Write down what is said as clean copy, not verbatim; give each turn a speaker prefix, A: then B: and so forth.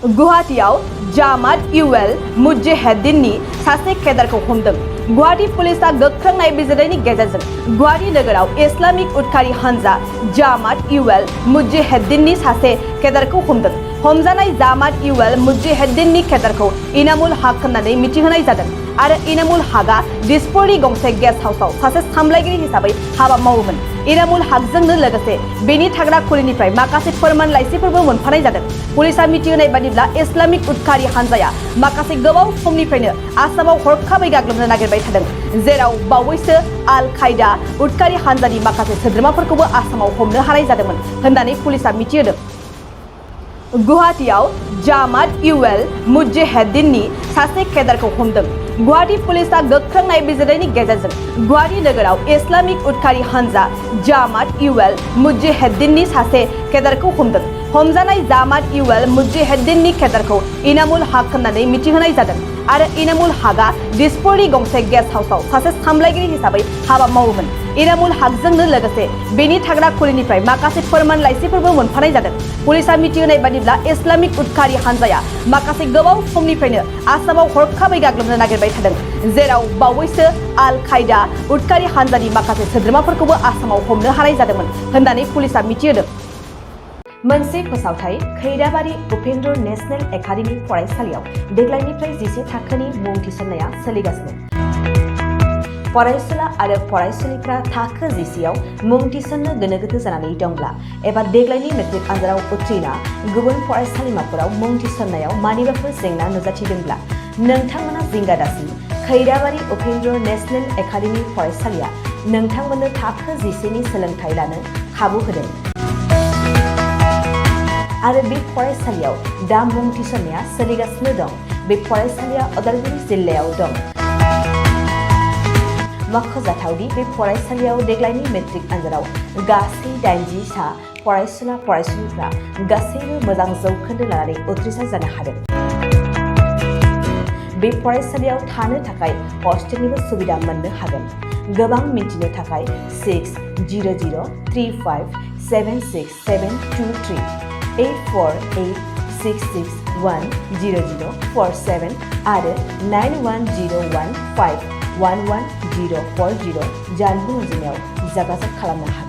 A: गुवाहाटीआव जामात इउएल मुजाहिद्दीननि सासे केदारखौ हमदों। गुवाहाटी पुलिसा गोख्रों नायबिजिरनायनि गेजेरजों गुवाहाटी नोगोराव इस्लामिक उदखारि हानजा जामात इउएल मुजाहिद्दीननि सासे केदारखौ हमदों। हमजानाय जामात इउएल मुजाहिद्दीननि केदारखौ इनामुल हक होननानै मिथिहोनाय जादों आरो इनामुल हकआ दिसपुरनि गंसे गेस्ट हाउसआव सासे सामलायगिरि हिसाबै हाबा मावोमोन। इनामुल हकजोंनो लोगोसे बेनि थाग्रा खुलिनिफ्राय माखासे फोरमान लाइसिफोरबो मोनफानाय जादों। पुलिसा मिथिहोनाय बादिब्ला इस्लामिक उदखारि हानजाया माखासे गोबाव समनिफ्रायनो आसामाव हरखाबै गाग्लोबनो नागिरबाय थादों, जेराव बावैसो आल कायदा उदखारि हानजानि माखासे सोद्रोमाफोरखौबो आसामाव हमनो हानाय जादोंमोन होननानै पुलिसा मिथिहोदों। गुवाहाटीआव जामात इउएल मुजाहिद्दीननि सासे केदारखौ हमदों। गुवाहाटी पुलिसा गोख्रों नायबिजिरनायनि गेजेरजों गुवाहाटी नोगोराव इस्लामिक उदखारि हानजा जामात इउएल मुजाहिद्दीननि सासे केदारखौ हमदों। हमजानाय जामात इउएल मुजाहिद्दीननि केदारखौ इनामुल हक होननानै मिथिहोनाय जादों आरो इनामुल हकआ दिसपुरनि गंसे गेस्ट हाउसआव सासे सामलायगिरि हिसाबै हाबा मावोमोन। इनामुल हकजोंनो लोगोसे बेनि थाग्रा खुलिनिफ्राय माखासे फोरमान लाइसिफोरबो मोनफानाय जादों। पुलिसा मिथिहोनाय बादिब्ला इस्लामिक उदखारि हानजाया माखासे गोबाव समनिफ्रायनो आसामाव हरखाबै गाग्लोबनो नागिरबाय थादों, जेराव बावैसो आल कायदा उदखारि हानजानि माखासे सोद्रोमाफोरखौबो आसामाव हमनो हानाय जादोंमोन होननानै पुलिसा मिथिहोदों। मोनसे फोसावथाय खैराबारि उपेन्द्र नेशनेल एकाडेमि फरायसालियाव देग्लायनिफ्राय 10 थाखोनि मुं थिसननाया सोलिगासिनो। फरायसुला आरो फरायसुलिफ्रा थाखो 10आव मुं थिसननो गोनो गोथो जानानै दंब्ला एबा देग्लायनि मेट्रिक आनजादाव उथ्रिना गुबुन फरायसालिमाफोराव मुं थिसननायाव मानिबाफोर जेंना नुजाथिदोंब्ला नोंथांमोना जिंगा दासि। खैराबारि उपेन्द्र नेशनेल एकाडेमि फरायसालिया नोंथांमोननो थाखो 10नि सोलोंथाइ लानो खाबु होदों आरो बे फरायसालियाव दा मुं थिसननाया सोलिगासिनो दं। बे फरायसालिया उदालगुरि जिल्लायाव दं। मख'जाथावदि बे फरायसालियाव देग्लायनि मेट्रिक आनजादाव गासै 80 सा फरायसुला फरायसुलिफ्रा गासैबो मोजां जौखोन्दो लानानै उथ्रिसार जानो हादों। बे फरायसालियाव थानो थाखाय हस्टेलनिबो सुबिदा मोननो हागोन। गोबां मिन्थिनो थाखाय 6003576723 8486610047 आरो 9101511040 जानबुं अनजिमायाव जगाजग खालामनो हागोन।